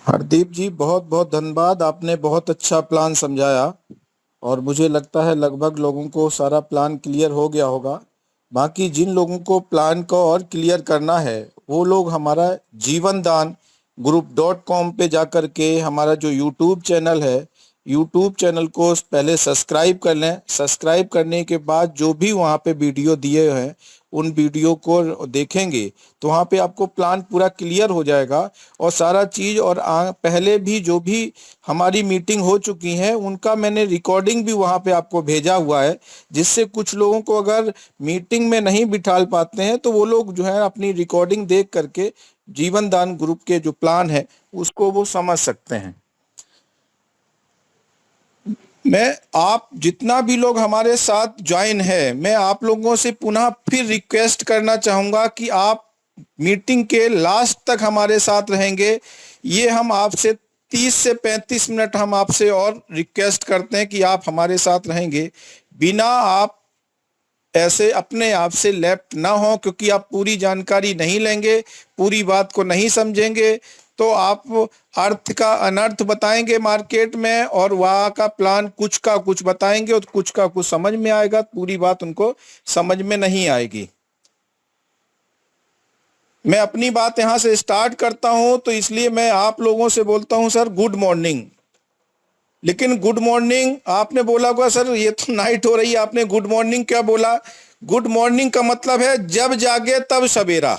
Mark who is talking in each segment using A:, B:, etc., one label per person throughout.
A: हरदीप जी, बहुत बहुत धन्यवाद। आपने बहुत अच्छा प्लान समझाया और मुझे लगता है लगभग लोगों को सारा प्लान क्लियर हो गया होगा। बाकी जिन लोगों को प्लान को और क्लियर करना है वो लोग हमारा जीवन दान ग्रुप.com पे जाकर के हमारा जो यूट्यूब चैनल है, यूट्यूब चैनल को पहले सब्सक्राइब कर लें। सब्सक्राइब करने के बाद जो भी वहाँ पे वीडियो दिए हैं उन वीडियो को देखेंगे तो वहाँ पे आपको प्लान पूरा क्लियर हो जाएगा और सारा चीज़। और पहले भी जो भी हमारी मीटिंग हो चुकी हैं उनका मैंने रिकॉर्डिंग भी वहाँ पे आपको भेजा हुआ है, जिससे कुछ लोगों को अगर मीटिंग में नहीं बिठा पाते हैं तो वो लोग जो है अपनी रिकॉर्डिंग देख करके जीवन दान ग्रुप के जो प्लान है उसको वो समझ सकते हैं। मैं आप जितना भी लोग हमारे साथ ज्वाइन है, मैं आप लोगों से पुनः फिर रिक्वेस्ट करना चाहूँगा कि आप मीटिंग के लास्ट तक हमारे साथ रहेंगे। ये हम आपसे 30 से 35 मिनट हम आपसे और रिक्वेस्ट करते हैं कि आप हमारे साथ रहेंगे। बिना आप ऐसे अपने आप से लेफ्ट ना हो, क्योंकि आप पूरी जानकारी नहीं लेंगे, पूरी बात को नहीं समझेंगे तो आप अर्थ का अनर्थ बताएंगे मार्केट में, और वहाँ का प्लान कुछ का कुछ बताएंगे और कुछ का कुछ समझ में आएगा, पूरी बात उनको समझ में नहीं आएगी। मैं अपनी बात यहाँ से स्टार्ट करता हूँ तो इसलिए मैं आप लोगों से बोलता हूँ सर गुड मॉर्निंग। लेकिन गुड मॉर्निंग आपने बोला होगा सर ये तो नाइट हो रही है, आपने गुड मॉर्निंग क्या बोला? गुड मॉर्निंग का मतलब है जब जागे तब सवेरा।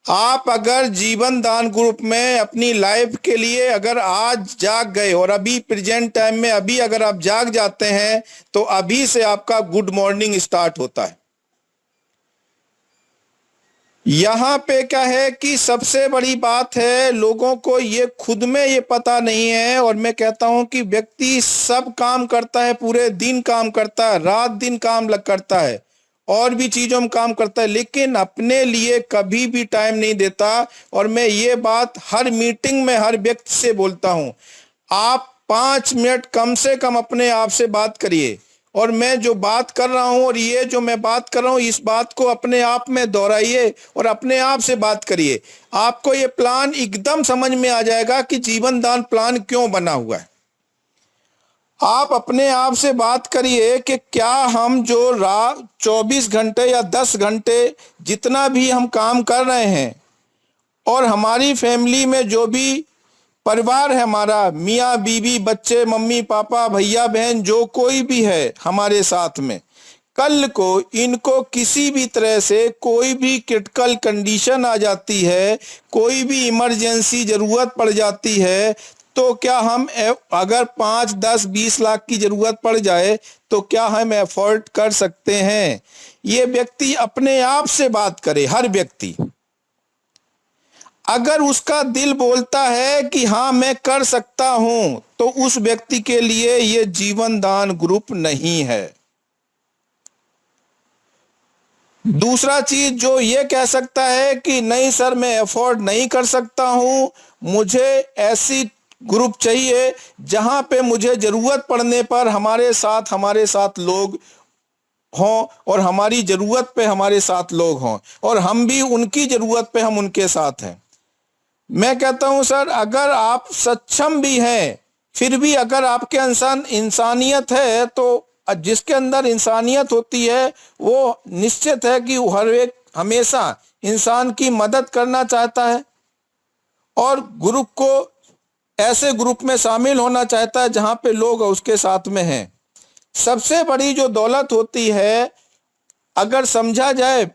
A: आप अगर जीवन दान ग्रुप में अपनी लाइफ के लिए अगर आज जाग गए और अभी प्रेजेंट टाइम में अभी अगर आप जाग जाते हैं तो अभी से आपका गुड मॉर्निंग स्टार्ट होता है। यहाँ पे क्या है कि सबसे बड़ी बात है लोगों को ये खुद में ये पता नहीं है, और मैं कहता हूं कि व्यक्ति सब काम करता है, पूरे दिन काम करता है, रात दिन काम करता है और भी चीजों में काम करता है, लेकिन अपने लिए कभी भी टाइम नहीं देता। और मैं ये बात हर मीटिंग में हर व्यक्ति से बोलता हूं, आप 5 मिनट कम से कम अपने आप से बात करिए। और मैं जो बात कर रहा हूं और ये जो मैं बात कर रहा हूं इस बात को अपने आप में दोहराइए और अपने आप से बात करिए। आपको ये प्लान एकदम समझ में आ जाएगा कि जीवन दान प्लान क्यों बना हुआ है। आप अपने आप से बात करिए कि क्या हम जो रात 24 घंटे या 10 घंटे जितना भी हम काम कर रहे हैं, और हमारी फैमिली में जो भी परिवार है, हमारा मियाँ बीवी बच्चे मम्मी पापा भैया बहन जो कोई भी है हमारे साथ में, कल को इनको किसी भी तरह से कोई भी क्रिटिकल कंडीशन आ जाती है, कोई भी इमरजेंसी जरूरत पड़ जाती है, तो क्या हम अगर 5 10 20 लाख की जरूरत पड़ जाए तो क्या हम एफोर्ड कर सकते हैं? ये व्यक्ति अपने आप से बात करे। हर व्यक्ति अगर उसका दिल बोलता है कि हाँ मैं कर सकता हूं तो उस व्यक्ति के लिए ये जीवन दान ग्रुप नहीं है। दूसरा चीज जो ये कह सकता है कि नहीं सर मैं अफोर्ड नहीं कर सकता हूं, मुझे ऐसी ग्रुप चाहिए जहां पे मुझे जरूरत पड़ने पर हमारे साथ लोग हों, और हमारी जरूरत पे हमारे साथ लोग हों, और हम भी उनकी जरूरत पे हम उनके साथ हैं। मैं कहता हूं सर अगर आप सक्षम भी हैं फिर भी अगर आपके इंसानियत है तो जिसके अंदर इंसानियत होती है वो निश्चित है कि हर एक हमेशा इंसान की मदद करना चाहता है और ग्रुप को ऐसे ग्रुप में शामिल होना चाहता है जहां पे लोग उसके साथ में हैं। सबसे बड़ी जो दौलत होती है अगर समझा जाए,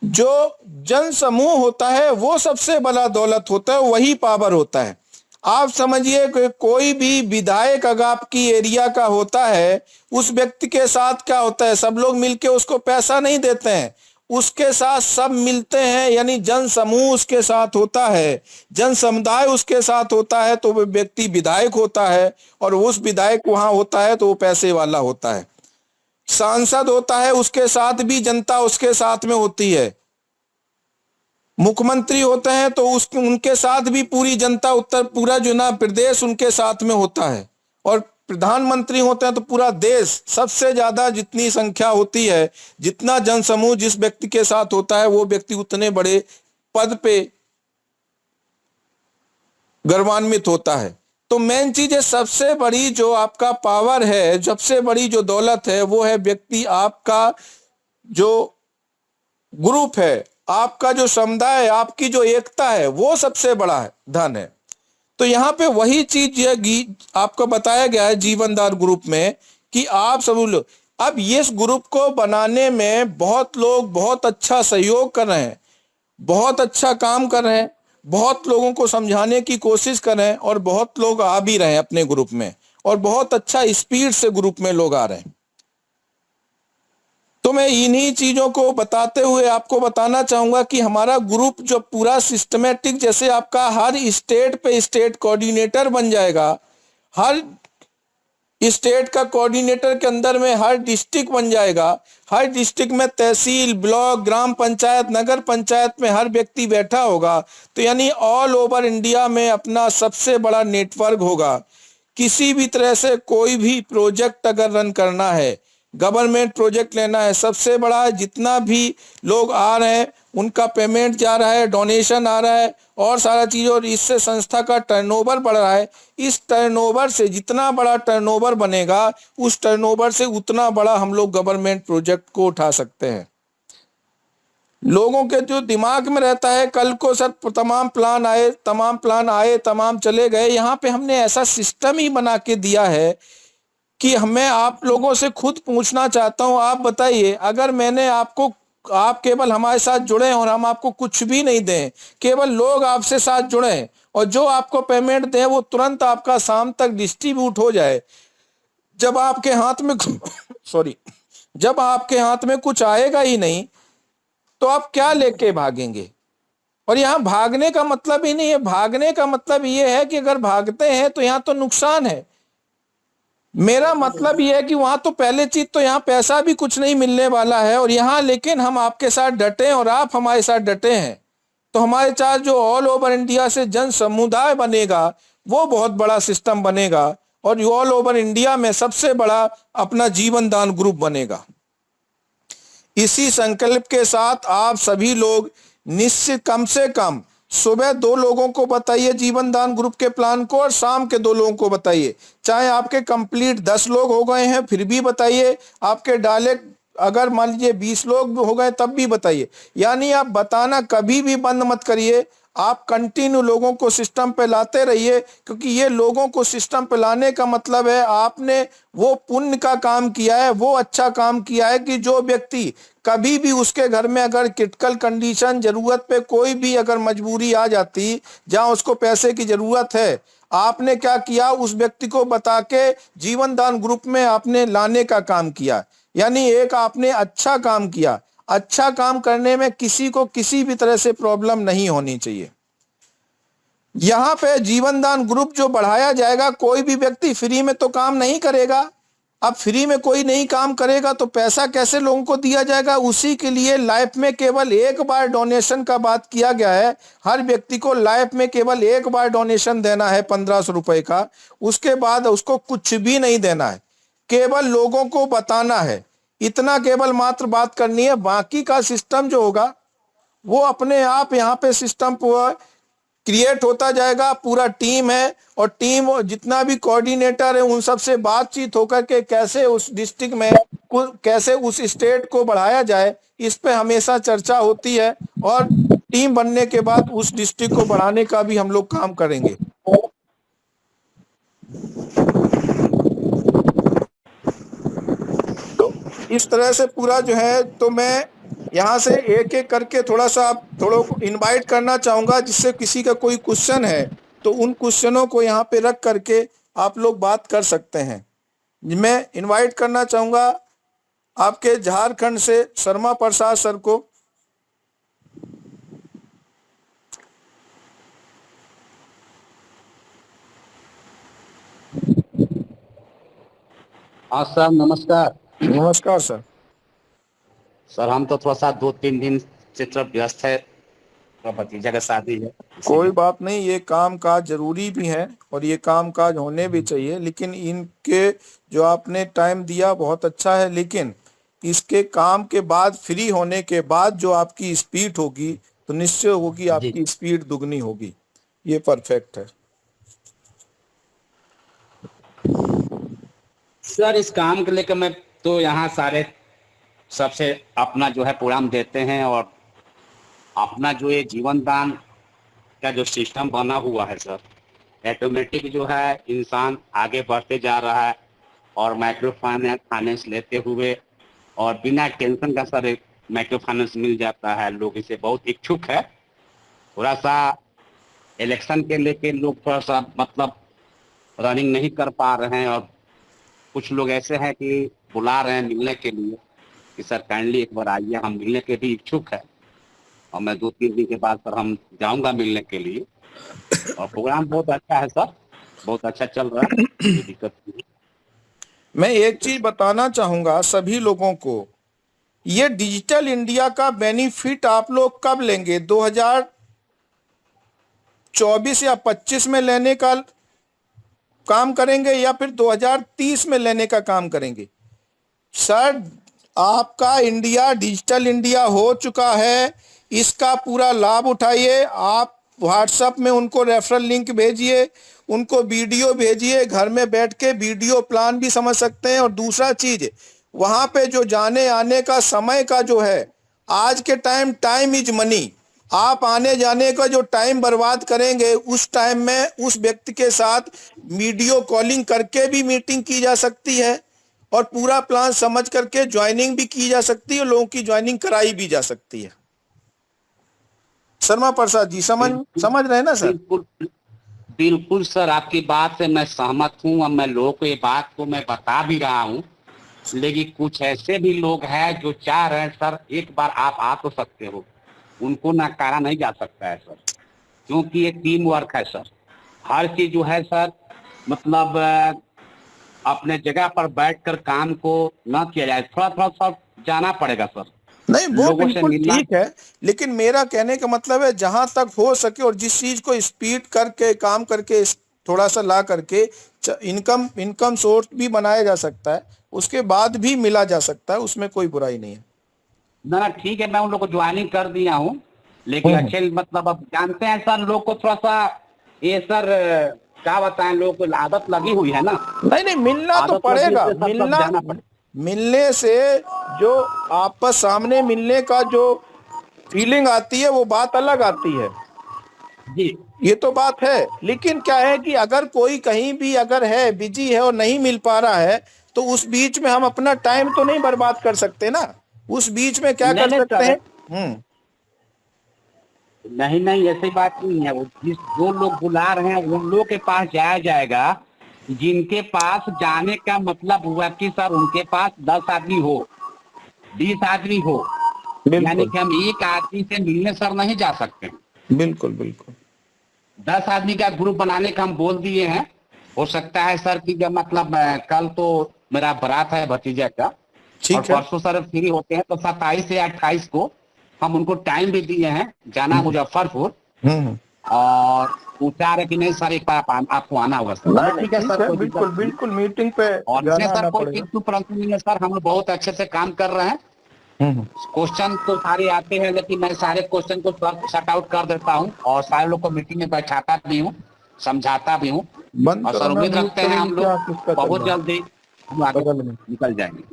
A: जो जन समूह होता है वो सबसे बड़ा दौलत होता है, वही पावर होता है। आप समझिए कि कोई भी विधायक अगर आपकी एरिया का होता है, उस व्यक्ति के साथ क्या होता है, सब लोग मिलके उसको पैसा नहीं देते हैं, उसके साथ सब मिलते हैं, यानी जन समूह उसके साथ होता है, जन समुदाय उसके साथ होता है तो वो व्यक्ति विधायक होता है, और उस विधायक वहां होता है तो वो पैसे वाला होता है। सांसद होता है उसके साथ भी जनता उसके साथ में होती है। मुख्यमंत्री होते हैं तो उसके उनके साथ भी पूरी जनता पूरा जो ना प्रदेश उनके साथ में होता है। और प्रधानमंत्री होते हैं तो पूरा देश, सबसे ज्यादा जितनी संख्या होती है, जितना जनसमूह जिस व्यक्ति के साथ होता है वो व्यक्ति उतने बड़े पद पे गर्वान्वित होता है। तो मेन चीज है, सबसे बड़ी जो आपका पावर है, सबसे बड़ी जो दौलत है, वो है व्यक्ति, आपका जो ग्रुप है, आपका जो समुदाय है, आपकी जो एकता है, वो सबसे बड़ा है धन है। तो यहाँ पे वही चीज आपको बताया गया है जीवनदान ग्रुप में कि आप सब लोग, अब इस ग्रुप को बनाने में बहुत लोग बहुत अच्छा सहयोग कर रहे हैं, बहुत अच्छा काम कर रहे हैं, बहुत लोगों को समझाने की कोशिश कर रहे हैं, और बहुत लोग आ भी रहे हैं अपने ग्रुप में, और बहुत अच्छा स्पीड से ग्रुप में लोग आ रहे हैं। तो मैं इन्हीं चीजों को बताते हुए आपको बताना चाहूंगा कि हमारा ग्रुप जो पूरा सिस्टमेटिक, जैसे आपका हर स्टेट पे स्टेट कोऑर्डिनेटर बन जाएगा, हर स्टेट का कोऑर्डिनेटर के अंदर में हर डिस्ट्रिक्ट बन जाएगा, हर डिस्ट्रिक्ट में तहसील, ब्लॉक, ग्राम पंचायत, नगर पंचायत में हर व्यक्ति बैठा होगा। तो यानी ऑल ओवर इंडिया में अपना सबसे बड़ा नेटवर्क होगा। किसी भी तरह से कोई भी प्रोजेक्ट अगर रन करना है, गवर्नमेंट प्रोजेक्ट लेना है, सबसे बड़ा जितना भी लोग आ रहे हैं उनका पेमेंट जा रहा है, डोनेशन आ रहा है और सारा चीज़, और इससे संस्था का टर्नओवर बढ़ रहा है। इस टर्नओवर से जितना बड़ा टर्नओवर बनेगा, उस टर्नओवर से उतना बड़ा हम लोग गवर्नमेंट प्रोजेक्ट को उठा सकते हैं। लोगों के जो दिमाग में रहता है, कल को सर तमाम प्लान आए, तमाम चले गए। यहाँ पे हमने ऐसा सिस्टम ही बना के दिया है कि मैं आप लोगों से खुद पूछना चाहता हूं, आप बताइए, अगर मैंने आपको, आप केवल हमारे साथ जुड़े और हम आपको कुछ भी नहीं दें, केवल लोग आपसे साथ जुड़े और जो आपको पेमेंट दें वो तुरंत आपका शाम तक डिस्ट्रीब्यूट हो जाए, जब आपके हाथ में सॉरी, जब आपके हाथ में कुछ आएगा ही नहीं, तो आप क्या लेके भागेंगे? और यहाँ भागने का मतलब ही नहीं है, भागने का मतलब ये है कि अगर भागते हैं तो यहाँ तो नुकसान है। मेरा मतलब यह है कि वहां तो पहले चीज तो यहाँ पैसा भी कुछ नहीं मिलने वाला है, और यहाँ लेकिन हम आपके साथ डटे और आप हमारे साथ डटे हैं, तो हमारे साथ जो ऑल ओवर इंडिया से जन समुदाय बनेगा वो बहुत बड़ा सिस्टम बनेगा, और ऑल ओवर इंडिया में सबसे बड़ा अपना जीवन दान ग्रुप बनेगा। इसी संकल्प के साथ आप सभी लोग निश्चित कम से कम सुबह 2 लोगों को बताइए जीवन दान ग्रुप के प्लान को, और शाम के 2 लोगों को बताइए। चाहे आपके कंप्लीट 10 लोग हो गए हैं फिर भी बताइए, आपके डायरेक्ट अगर मान लीजिए 20 लोग हो गए तब भी बताइए। यानी आप बताना कभी भी बंद मत करिए, आप कंटिन्यू लोगों को सिस्टम पे लाते रहिए, क्योंकि ये लोगों को सिस्टम पे लाने का मतलब है आपने वो पुण्य का काम किया है, वो अच्छा काम किया है कि जो व्यक्ति कभी भी उसके घर में अगर क्रिटिकल कंडीशन, जरूरत पे कोई भी अगर मजबूरी आ जाती जहां उसको पैसे की जरूरत है, आपने क्या किया, उस व्यक्ति को बता के जीवन दान ग्रुप में आपने लाने का काम किया। यानी एक आपने अच्छा काम किया। अच्छा काम करने में किसी को किसी भी तरह से प्रॉब्लम नहीं होनी चाहिए। यहाँ पे जीवन दान ग्रुप जो बढ़ाया जाएगा, कोई भी व्यक्ति फ्री में तो काम नहीं करेगा। अब फ्री में कोई नहीं काम करेगा तो पैसा कैसे लोगों को दिया जाएगा? उसी के लिए लाइफ में केवल एक बार डोनेशन का बात किया गया है। हर व्यक्ति को लाइफ में केवल एक बार डोनेशन देना है 1500 रुपए का, उसके बाद उसको कुछ भी नहीं देना है, केवल लोगों को बताना है, इतना केवल मात्र बात करनी है। बाकी का सिस्टम जो होगा वो अपने आप यहाँ पे सिस्टम क्रिएट होता जाएगा। पूरा टीम है, और टीम जितना भी कोऑर्डिनेटर है उन सब से बातचीत होकर के कैसे उस डिस्ट्रिक्ट में, कैसे उस स्टेट को बढ़ाया जाए, इस पे हमेशा चर्चा होती है। और टीम बनने के बाद उस डिस्ट्रिक्ट को बढ़ाने का भी हम लोग काम करेंगे। तो इस तरह से पूरा जो है, तो मैं यहाँ से एक एक करके थोड़ा सा आप थोड़ा इनवाइट करना चाहूंगा, जिससे किसी का कोई क्वेश्चन है तो उन क्वेश्चनों को यहाँ पे रख करके आप लोग बात कर सकते हैं। मैं इनवाइट करना चाहूंगा आपके झारखंड से शर्मा प्रसाद सर को।
B: हाँ सर, नमस्कार।
A: नमस्कार सर।
B: सर हम तो थोड़ा सा 2-3 दिन से थोड़ा व्यस्त है, थोड़ा भतीजा का शादी है,
A: कोई
B: इसीलिए।
A: बात नहीं, ये काम काज जरूरी भी है और ये काम काज होने भी चाहिए, लेकिन इनके जो आपने टाइम दिया बहुत अच्छा है, लेकिन इसके काम के बाद फ्री होने के बाद जो आपकी स्पीड होगी तो निश्चय होगी
B: जी
A: आपकी स्पीड दुगनी होगी। ये परफेक्ट है।
B: सर इस काम को लेकर मैं तो यहाँ सारे सबसे अपना जो है प्रोग्राम देते हैं, और अपना जो ये जीवन दान का जो सिस्टम बना हुआ है सर, ऑटोमेटिक जो है इंसान आगे बढ़ते जा रहा है, और माइक्रो फाइनेंस लेते हुए और बिना टेंशन का सर एक माइक्रो फाइनेंस मिल जाता है। लोग इसे बहुत इच्छुक है। थोड़ा सा इलेक्शन के लेके लोग थोड़ा सा मतलब रनिंग नहीं कर पा रहे हैं, और कुछ लोग ऐसे हैं कि बुला रहे हैं मिलने के लिए कि सर काइंडली एक बार आइए, हम मिलने के भी इच्छुक है, और मैं 2-3 दिन के बाद सर हम जाऊंगा मिलने के लिए। और प्रोग्राम बहुत अच्छा है सर, बहुत अच्छा चल रहा है, कोई दिक्कत नहीं।
A: मैं एक चीज बताना चाहूंगा सभी लोगों को, ये डिजिटल इंडिया का बेनिफिट आप लोग कब लेंगे? 2024 या 25 में लेने का काम करेंगे या फिर 2030 में लेने का काम करेंगे? सर आपका इंडिया डिजिटल इंडिया हो चुका है, इसका पूरा लाभ उठाइए। आप व्हाट्सएप में उनको रेफरल लिंक भेजिए, उनको वीडियो भेजिए, घर में बैठ के वीडियो प्लान भी समझ सकते हैं। और दूसरा चीज, वहां पे जो जाने आने का समय का जो है, आज के टाइम इज मनी। आप आने जाने का जो टाइम बर्बाद करेंगे, उस टाइम में उस व्यक्ति के साथ वीडियो कॉलिंग करके भी मीटिंग की जा सकती है, और पूरा प्लान समझ करके ज्वाइनिंग भी की जा सकती है, लोगों की ज्वाइनिंग कराई भी जा सकती है। शर्मा प्रसाद जी समझ रहे हैं ना सर?
B: बिल्कुल बिल्कुल सर, आपकी बात से मैं सहमत हूँ। अब मैं लोगों को ये बात को मैं बता भी रहा हूँ, लेकिन कुछ ऐसे भी लोग हैं जो चाह रहे हैं सर एक बार आप आ तो सकते हो, उनको नकारा नहीं जा सकता है सर, क्योंकि ये टीम वर्क है सर। हर चीज जो है सर मतलब अपने जगह पर बैठकर काम को न किया जाए, थोड़ा थोड़ा सा जाना पड़ेगा सर,
A: नहीं, वो
B: लोगों से
A: बिल्कुल
B: मिलना।
A: ठीक है, लेकिन मेरा कहने का मतलब है जहां तक हो सके, और जिस चीज को स्पीड करके काम करके थोड़ा सा ला करके इनकम सोर्स भी बनाया जा सकता है, उसके बाद भी मिला जा सकता है, उसमें कोई बुराई नहीं है।
B: ना ना ठीक है, मैं उन लोग को ज्वाइनिंग कर दिया हूँ, लेकिन अच्छे मतलब अब जानते हैं सर लोग को थोड़ा सा ये सर क्या बताएं, लोग को आदत लगी हुई है ना,
A: नहीं नहीं, मिलना तो
B: आदत लगी
A: पड़ेगा।
B: है सब सब जाना पड़ेगा।
A: मिलने से जो आपस सामने मिलने का जो फीलिंग आती है, वो बात अलग आती है।
B: जी
A: ये तो बात है, लेकिन क्या है कि अगर कोई कहीं भी अगर है, बिजी है और नहीं मिल पा रहा है, तो उस बीच में हम अपना टाइम तो नहीं बर्बाद कर सकते ना। उस बीच में क्या
B: नहीं
A: कर
B: नहीं
A: सकते
B: सर,
A: हैं?
B: नहीं नहीं ऐसी बात नहीं है। वो जिस जो लोग बुला रहे हैं उन लोग के पास जाया जाएगा जिनके पास जाने का मतलब हुआ कि सर उनके पास 10 आदमी हो, 20 आदमी हो, यानी
A: बिल्कुल
B: कि हम एक आदमी से मिलने सर नहीं जा सकते।
A: बिल्कुल बिल्कुल।
B: 10 आदमी का ग्रुप बनाने का हम बोल दिए हैं। हो सकता है सर कि जब मतलब कल तो मेरा बारात है भतीजा का, और
A: ठीक है।
B: परसों सर फ्री होते हैं, तो 27 या 28 को हम उनको टाइम भी दिए हैं जाना मुजफ्फरपुर,
A: हम्म।
B: और पूछा रहे कि नहीं सर एक बार आपको आना होगा सर।
A: नहीं
B: मैंने
A: नहीं,
B: ठीक है
A: ठीक
B: सर,
A: है,
B: कोई दिक्कत
A: बिल्कुल
B: नहीं।
A: बिल्कुल मीटिंग पे
B: और इसमें
A: जाना
B: सर
A: आना
B: कोई
A: पड़ेगा।
B: किंतु परंतु नहीं है सर, हम लोग बहुत अच्छे से काम कर रहे हैं।
A: हम्म।
B: क्वेश्चन तो सारे आते हैं, लेकिन मैं सारे क्वेश्चन को शट आउट कर देता हूँ, और सारे लोग को मीटिंग में बैठाता भी हूँ, समझाता भी हूँ।
A: बंद
B: और
A: करो
B: सर
A: ना,
B: उम्मीद
A: म्यूट
B: रखते हैं
A: करो, ये
B: हम
A: क्या
B: लोग
A: किसका चल
B: बहुत
A: रहा है
B: जल्दी हम आगे
A: बगल में?
B: निकल जाएंगे।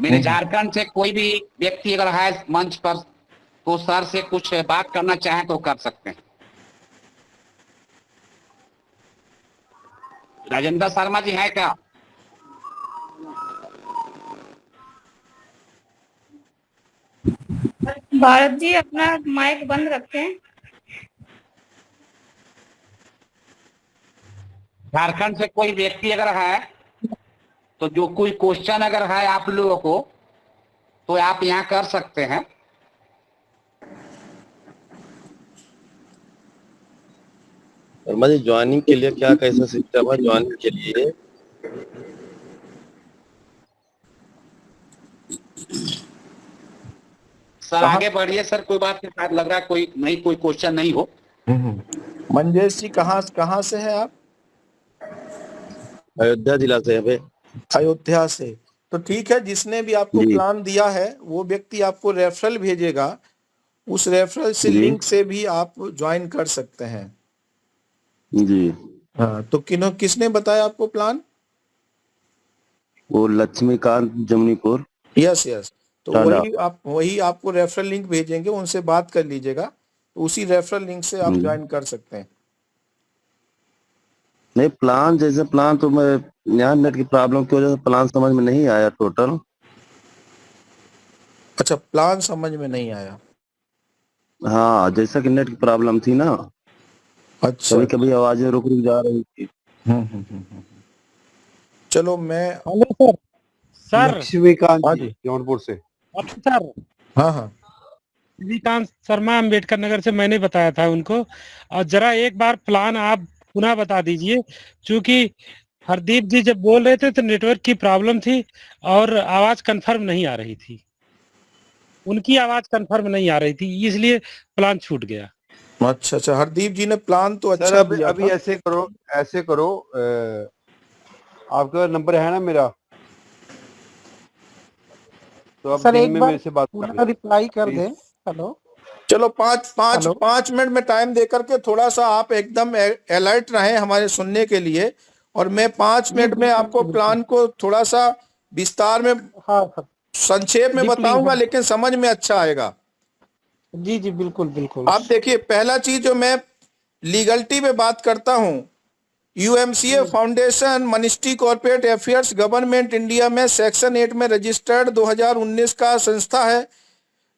B: मेरे झारखंड से कोई भी व्यक्ति अगर है मंच पर, तो सर से कुछ बात करना चाहे तो कर सकते हैं। राजेंद्र शर्मा जी है क्या?
C: भारत जी अपना माइक बंद रखें।
B: झारखंड से कोई व्यक्ति अगर है, तो जो कोई क्वेश्चन अगर है आप लोगों को, तो आप यहाँ कर सकते हैं।
D: शर्मा जी, ज्वाइनिंग के लिए क्या कैसा सिस्टम है ज्वाइनिंग के लिए?
B: सर आगे बढ़िए सर, कोई बात नहीं, शायद लग रहा है कोई नहीं, कोई क्वेश्चन नहीं हो।
A: मंजेश जी कहाँ से हैं आप?
D: अयोध्या जिला से है भाई।
A: अयोध्या से। तो ठीक है, जिसने भी आपको
D: जी
A: प्लान दिया है वो व्यक्ति आपको रेफरल भेजेगा, उस रेफरल से
D: जी
A: लिंक से भी आप ज्वाइन कर सकते हैं।
D: जी।
A: हाँ, तो किसने बताया आपको प्लान?
D: वो लक्ष्मीकांत जमुनीपुर
A: यस यस, तो
D: टांडा।
A: वही आपको रेफरल लिंक भेजेंगे, उनसे बात कर लीजिएगा, तो उसी रेफरल लिंक से आप ज्वाइन कर सकते हैं।
D: नहीं, प्लान जैसे प्लान तो मैं यहाँ नेट की प्रॉब्लम की वजह से प्लान समझ में नहीं आया टोटल।
A: अच्छा, प्लान समझ में नहीं आया।
D: हाँ, जैसा कि नेट की प्रॉब्लम थी ना,
A: अच्छा,
D: कभी कभी आवाजें रुक रुक जा रही थी।
A: चलो मैं,
E: हेलो सर। सर
F: लक्ष्मीकांत
A: हाँ
F: जी
A: जी,
F: जौनपुर से।
E: अच्छा सर,
A: हाँ हाँ,
E: श्रीकांत शर्मा अम्बेडकर नगर से मैंने बताया था उनको। और जरा एक बार प्लान आप पुनः बता दीजिए, क्योंकि हरदीप जी जब बोल रहे थे तो नेटवर्क की प्रॉब्लम थी और आवाज कंफर्म नहीं आ रही थी, उनकी आवाज कंफर्म नहीं आ रही थी, इसलिए प्लान छूट गया।
A: अच्छा अच्छा, हरदीप जी ने प्लान तो
F: सर
A: अच्छा
F: अभी
A: दिया
F: अभी
A: था।
F: ऐसे करो आपका नंबर है ना मेरा, तो आप
G: सर
F: दिन
G: एक
F: में
G: बार
F: मेरे से बात कर
G: पूरा
F: लें
G: रिप्लाई कर
F: प्लीज।
G: दें। हेलो
A: चलो पाँच पाँच
G: हेलो
A: 5 मिनट में टाइम दे करके थोड़ा सा आप एकदम अलर्ट रहें हमारे सुनने के लिए, और मैं 5 मिनट में
G: बिल्कुल
A: आपको
G: बिल्कुल।
A: प्लान को थोड़ा सा विस्तार में,
G: हाँ सर,
A: संक्षेप में
G: डीपली
A: बताऊंगा,
G: हाँ।
A: लेकिन समझ में अच्छा आएगा।
G: जी जी बिल्कुल बिल्कुल।
A: आप देखिए, पहला चीज जो मैं लीगलिटी में बात करता हूं, UMCA foundation ministry corporate affairs government India में सेक्शन 8 में रजिस्टर्ड 2019 का संस्था है,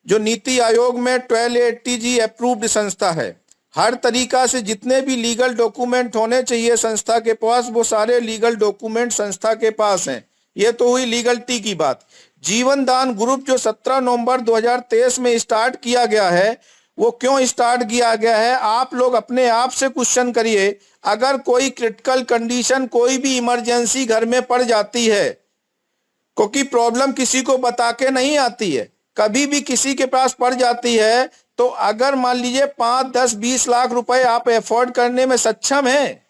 A: जो नीति आयोग में 1280G अप्रूव्ड संस्था है। हर तरीका से जितने भी लीगल डॉक्यूमेंट होने चाहिए संस्था के पास, वो सारे लीगल डॉक्यूमेंट संस्था के पास हैं। ये तो हुई लीगलिटी की बात। जीवन दान ग्रुप जो 17 नवंबर 2023 में स्टार्ट किया गया है, वो क्यों स्टार्ट किया गया है, आप लोग अपने आप से क्वेश्चन करिए। अगर कोई क्रिटिकल कंडीशन, कोई भी इमरजेंसी घर में पड़ जाती है, क्योंकि प्रॉब्लम किसी को बता के नहीं आती है, कभी भी किसी के पास पड़ जाती है, तो अगर मान लीजिए 5, 10, 20 लाख रुपए आप अफोर्ड करने में सक्षम हैं,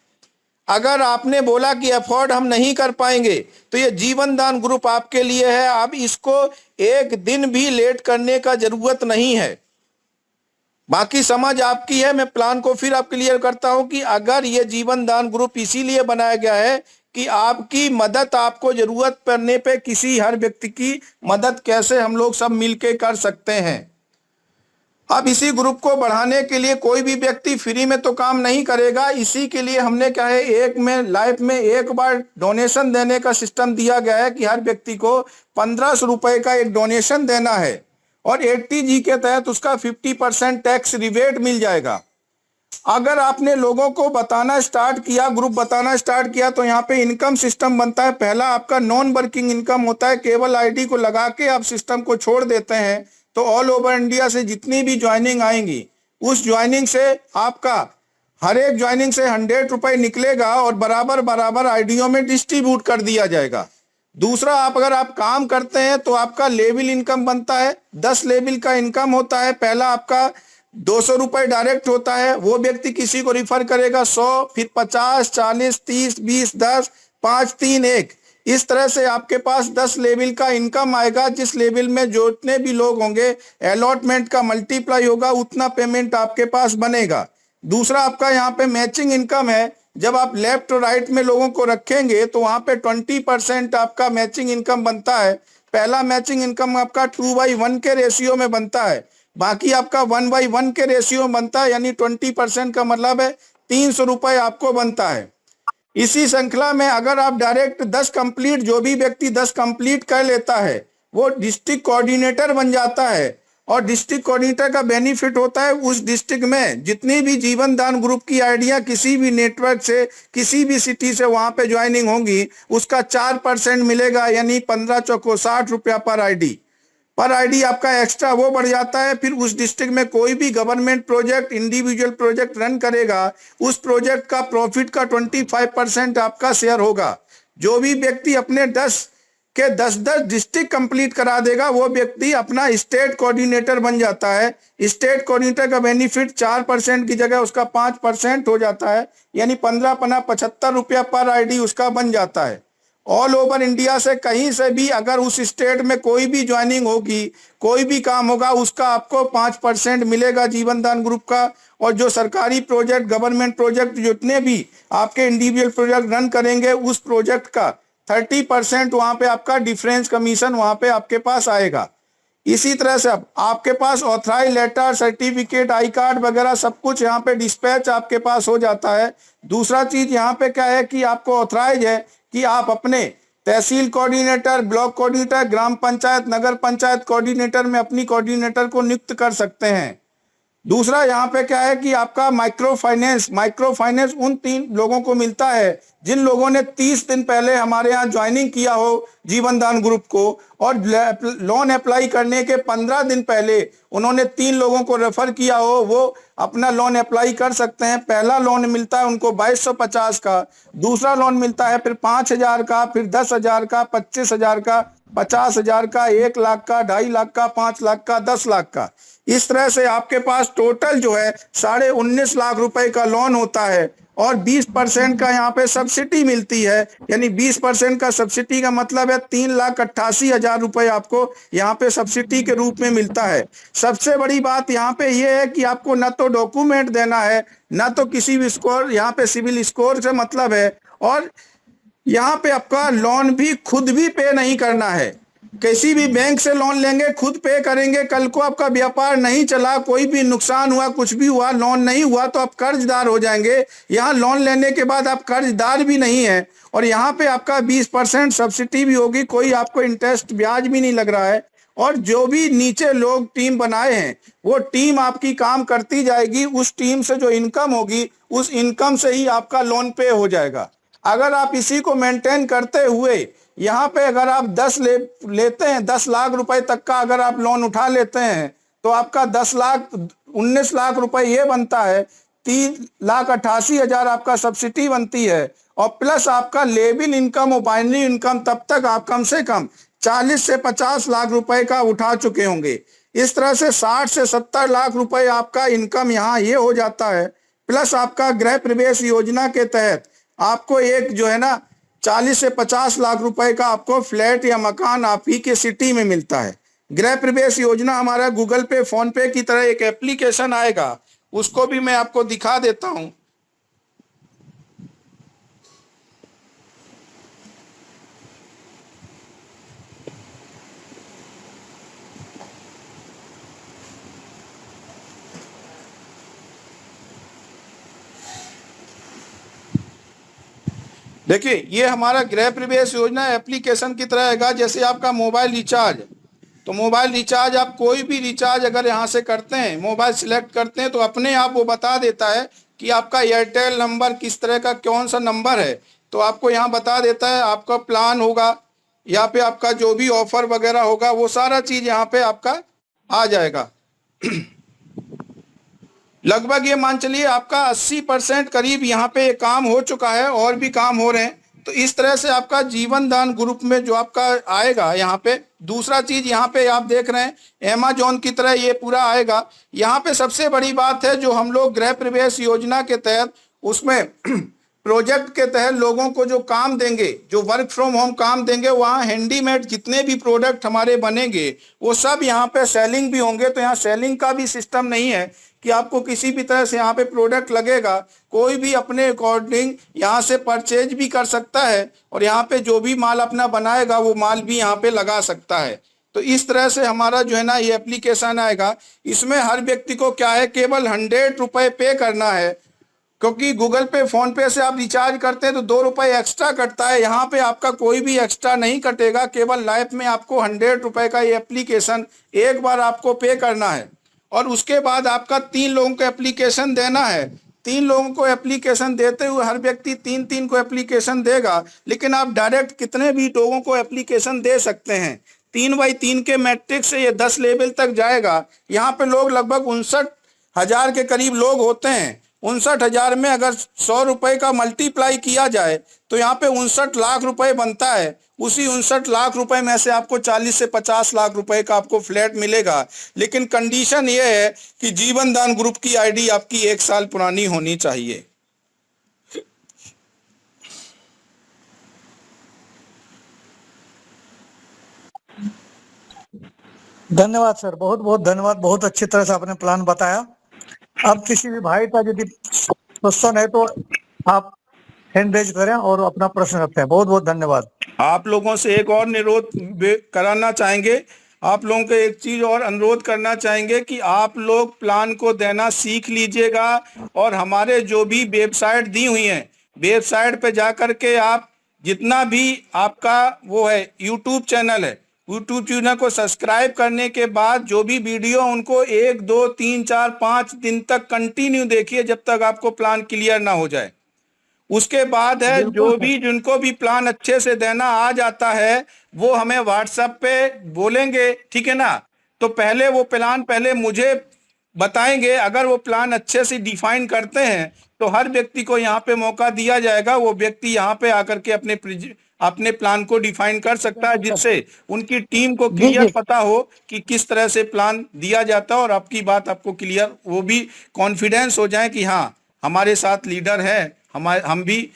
A: अगर आपने बोला कि अफोर्ड हम नहीं कर पाएंगे, तो ये जीवन दान ग्रुप आपके लिए है। अब इसको एक दिन भी लेट करने का जरूरत नहीं है। बाकी समझ आपकी है। मैं प्लान को फिर आप क्लियर करता हूं कि अगर ये जीवन दान ग्रुप इसीलिए बनाया गया है कि आपकी मदद, आपको जरूरत पड़ने पे किसी हर व्यक्ति की मदद कैसे हम लोग सब मिलके कर सकते हैं। अब इसी ग्रुप को बढ़ाने के लिए कोई भी व्यक्ति फ्री में तो काम नहीं करेगा। इसी के लिए हमने क्या है, एक में लाइफ में एक बार डोनेशन देने का सिस्टम दिया गया है कि हर व्यक्ति को 1500 रुपए का एक डोनेशन देना है, और 80G के तहत उसका 50% टैक्स रिबेट मिल जाएगा। अगर आपने लोगों को बताना स्टार्ट किया, ग्रुप बताना स्टार्ट किया, तो यहाँ पे इनकम सिस्टम बनता है। पहला आपका नॉन वर्किंग इनकम होता है, केवल आईडी को लगा के आप सिस्टम को छोड़ देते हैं, तो ऑल ओवर इंडिया से जितनी भी ज्वाइनिंग आएंगी, उस ज्वाइनिंग से आपका हर एक ज्वाइनिंग से 100 रुपए निकलेगा और बराबर बराबर आईडियो में डिस्ट्रीब्यूट कर दिया जाएगा। दूसरा, अगर आप काम करते हैं तो आपका लेवल इनकम बनता है, 10 लेवल का इनकम होता है। पहला आपका 200 रुपए डायरेक्ट होता है, वो व्यक्ति किसी को रिफर करेगा 100, फिर 50, 40, 30, 20, 10, 5, 3, 1, इस तरह से आपके पास 10 लेवल का इनकम आएगा। जिस लेवल में जितने भी लोग होंगे, अलॉटमेंट का मल्टीप्लाई होगा, उतना पेमेंट आपके पास बनेगा। दूसरा, आपका यहाँ पे मैचिंग इनकम है। जब आप लेफ्ट और राइट में लोगों को रखेंगे तो वहां पे 20% आपका मैचिंग इनकम बनता है। पहला मैचिंग इनकम आपका 2/1 के रेशियो में बनता है, बाकी आपका 1/1 के रेशियो में बनता है, यानी 20% का मतलब है 300 रुपए आपको बनता है। इसी श्रृंखला में अगर आप डायरेक्ट 10 कंप्लीट, जो भी व्यक्ति 10 कंप्लीट कर लेता है, वो डिस्ट्रिक्ट कोऑर्डिनेटर बन जाता है। और डिस्ट्रिक्ट कोऑर्डिनेटर का बेनिफिट होता है, उस डिस्ट्रिक्ट में जितनी भी जीवन दान ग्रुप की आइडिया किसी भी नेटवर्क से, किसी भी सिटी से वहां पे ज्वाइनिंग होंगी, उसका 4% मिलेगा, यानी 15 चौको 60 रुपया पर आईडी आपका एक्स्ट्रा वो बढ़ जाता है। फिर उस डिस्ट्रिक्ट में कोई भी government project, individual project run करेगा, उस प्रोजेक्ट का प्रॉफिट का 25% आपका शेयर होगा। जो भी व्यक्ति अपने 10 के 10 डिस्ट्रिक्ट कंप्लीट करा देगा, वो व्यक्ति अपना स्टेट कोऑर्डिनेटर बन जाता है। स्टेट कोऑर्डिनेटर का बेनिफिट 4% की जगह उसका 5% हो जाता है, यानी 15 75 रुपया पर आईडी उसका बन जाता है। ऑल ओवर इंडिया से कहीं से भी अगर उस स्टेट में कोई भी ज्वाइनिंग होगी, कोई भी काम होगा, उसका आपको 5% मिलेगा जीवन दान ग्रुप का। और जो सरकारी प्रोजेक्ट, गवर्नमेंट प्रोजेक्ट, जितने भी आपके इंडिविजुअल प्रोजेक्ट रन करेंगे, उस प्रोजेक्ट का 30% वहां पे आपका डिफरेंस कमीशन वहां पे आपके पास आएगा। इसी तरह से अब आपके पास authorise letter, certificate, I card वगैरह सब कुछ यहाँ पे डिस्पैच आपके पास हो जाता है। दूसरा चीज यहाँ पे क्या है कि आपको ऑथराइज है कि आप अपने तहसील कोऑर्डिनेटर, ब्लॉक कोऑर्डिनेटर, ग्राम पंचायत, नगर पंचायत कोऑर्डिनेटर में अपनी कोऑर्डिनेटर को नियुक्त कर सकते हैं। दूसरा यहाँ पे क्या है कि आपका माइक्रो फाइनेंस उन 3 लोगों को मिलता है जिन लोगों ने 30 दिन पहले हमारे यहाँ ज्वाइनिंग किया हो जीवन दान ग्रुप को, और लोन अप्लाई करने के 15 दिन पहले उन्होंने 3 लोगों को रेफर किया हो, वो अपना लोन अप्लाई कर सकते हैं। पहला लोन मिलता है उनको 2250 का, दूसरा लोन मिलता है फिर 5000 का, फिर 10,000 का, 25,000 का, 50,000 का, 1 लाख का, 2.5 लाख का, 5 लाख का, 10 लाख का। इस तरह से आपके पास टोटल जो है 19.5 लाख रुपए का लोन होता है और 20% का यहाँ पे सब्सिडी मिलती है। यानी 20% का सब्सिडी का मतलब है 3,88,000 रुपए आपको यहाँ पे सब्सिडी के रूप में मिलता है। सबसे बड़ी बात यहाँ पे ये है कि आपको ना तो डॉक्यूमेंट देना है, ना तो किसी भी स्कोर, यहाँ पे सिविल स्कोर से मतलब है, और यहाँ पे आपका लोन भी खुद भी पे नहीं करना है। किसी भी बैंक से लोन लेंगे खुद पे करेंगे, कल को आपका व्यापार नहीं चला, कोई भी नुकसान हुआ, कुछ भी हुआ, लोन नहीं हुआ तो आप कर्जदार हो जाएंगे। यहाँ लोन लेने के बाद आप कर्जदार भी नहीं है, और यहाँ पे आपका 20% सब्सिडी भी होगी, कोई आपको इंटरेस्ट ब्याज भी नहीं लग रहा है। और जो भी नीचे लोग टीम बनाए हैं वो टीम आपकी काम करती जाएगी, उस टीम से जो इनकम होगी उस इनकम से ही आपका लोन पे हो जाएगा। अगर आप इसी को मेंटेन करते हुए यहाँ पे अगर आप 10 लेते हैं, 10 लाख रुपए तक का अगर आप लोन उठा लेते हैं तो आपका 19 लाख रुपए ये बनता है, 3,88,000 आपका सब्सिडी बनती है, और प्लस आपका लेवल इनकम और बाइनरी इनकम तब तक आप कम से कम 40 से 50 लाख रुपए का उठा चुके होंगे। इस तरह से 60 से 70 लाख रुपए आपका इनकम यहाँ ये हो जाता है। प्लस आपका गृह प्रवेश योजना के तहत आपको एक जो है ना 40 से 50 लाख रुपए का आपको फ्लैट या मकान आप ही के सिटी में मिलता है। गृह प्रवेश योजना हमारा गूगल पे, फोन पे की तरह एक एप्लीकेशन आएगा, उसको भी मैं आपको दिखा देता हूं। देखिए ये हमारा गृह प्रवेश योजना एप्लीकेशन की तरह है। जैसे आपका मोबाइल रिचार्ज, तो मोबाइल रिचार्ज आप कोई भी रिचार्ज अगर यहाँ से करते हैं, मोबाइल सिलेक्ट करते हैं तो अपने आप वो बता देता है कि आपका एयरटेल नंबर किस तरह का कौन सा नंबर है, तो आपको यहाँ बता देता है। आपका प्लान होगा, यहाँ पे आपका जो भी ऑफर वगैरह होगा वो सारा चीज यहाँ पे आपका आ जाएगा। लगभग ये मान चलिए आपका 80% करीब यहाँ पे काम हो चुका है, और भी काम हो रहे हैं। तो इस तरह से आपका जीवन दान ग्रुप में जो आपका आएगा यहाँ पे। दूसरा चीज यहाँ पे आप देख रहे हैं अमेजोन की तरह ये पूरा आएगा। यहाँ पे सबसे बड़ी बात है जो हम लोग गृह प्रवेश योजना के तहत उसमें प्रोजेक्ट के तहत लोगों को जो काम देंगे, जो वर्क फ्रॉम होम काम देंगे, वहाँ हैंडीमेड जितने भी प्रोडक्ट हमारे बनेंगे वो सब यहाँ पे सेलिंग भी होंगे। तो यहाँ सेलिंग का भी सिस्टम नहीं है कि आपको किसी भी तरह से यहाँ पे प्रोडक्ट लगेगा, कोई भी अपने अकॉर्डिंग यहाँ से परचेज भी कर सकता है, और यहाँ पे जो भी माल अपना बनाएगा वो माल भी यहाँ पे लगा सकता है। तो इस तरह से हमारा जो है ना ये एप्लीकेशन आएगा। इसमें हर व्यक्ति को क्या है, केवल 100 रुपए पे करना है, क्योंकि गूगल पे, फोन पे से आप रिचार्ज करते हैं तो 2 रुपए एक्स्ट्रा कटता है। यहाँ पे आपका कोई भी एक्स्ट्रा नहीं कटेगा, केवल लाइफ में आपको 100 रुपए का ये एप्लीकेशन एक बार आपको पे करना है, और उसके बाद आपका 3 लोगों को एप्लीकेशन देना है। 3 लोगों को एप्लीकेशन देते हुए हर व्यक्ति 3-3 को एप्लीकेशन देगा, लेकिन आप डायरेक्ट कितने भी लोगों को एप्लीकेशन दे सकते हैं। 3x3 के मैट्रिक्स से ये 10 लेवल तक जाएगा। यहाँ पे लोग लगभग 59,000 के करीब लोग होते हैं। 59,000 में अगर 100 रुपए का मल्टीप्लाई किया जाए तो यहाँ पे 59 लाख रुपए बनता है। उसी 59 लाख रुपए में से आपको 40 से 50 लाख रुपए का आपको फ्लैट मिलेगा, लेकिन कंडीशन ये है कि जीवन दान ग्रुप की आईडी आपकी 1 साल पुरानी होनी चाहिए।
H: धन्यवाद सर, बहुत बहुत धन्यवाद। बहुत अच्छी तरह से आपने प्लान बताया। अब किसी भी भाई का यदि क्वेश्चन है तो आप हैंड रेज करें और अपना प्रश्न रखें। बहुत बहुत धन्यवाद।
A: आप लोगों से एक और कराना चाहेंगे, आप लोगों को एक चीज और अनुरोध करना चाहेंगे कि आप लोग प्लान को देना सीख लीजिएगा और हमारे जो भी वेबसाइट दी हुई हैं, वेबसाइट पे जाकर के आप जितना भी आपका वो है यूट्यूब चैनल है, यूट्यूब चैनल को सब्सक्राइब करने के बाद जो भी वीडियो उनको 1 2 3 4 5 दिन तक कंटिन्यू देखिए जब तक आपको प्लान क्लियर ना हो जाए। उसके बाद है जो भी जिनको भी प्लान अच्छे से देना आ जाता है वो हमें व्हाट्सएप पे बोलेंगे, ठीक है ना। तो पहले वो प्लान पहले मुझे बताएंगे, अगर वो प्लान अच्छे से डिफाइन करते हैं तो हर व्यक्ति को यहाँ पे मौका दिया जाएगा, वो व्यक्ति यहाँ पे आकर के अपने प्लान को डिफाइन कर सकता है, जिससे उनकी टीम को क्लियर पता हो कि किस तरह से प्लान दिया जाता है और आपकी बात आपको क्लियर, वो भी कॉन्फिडेंस हो जाए कि हाँ हमारे साथ लीडर है, हम भी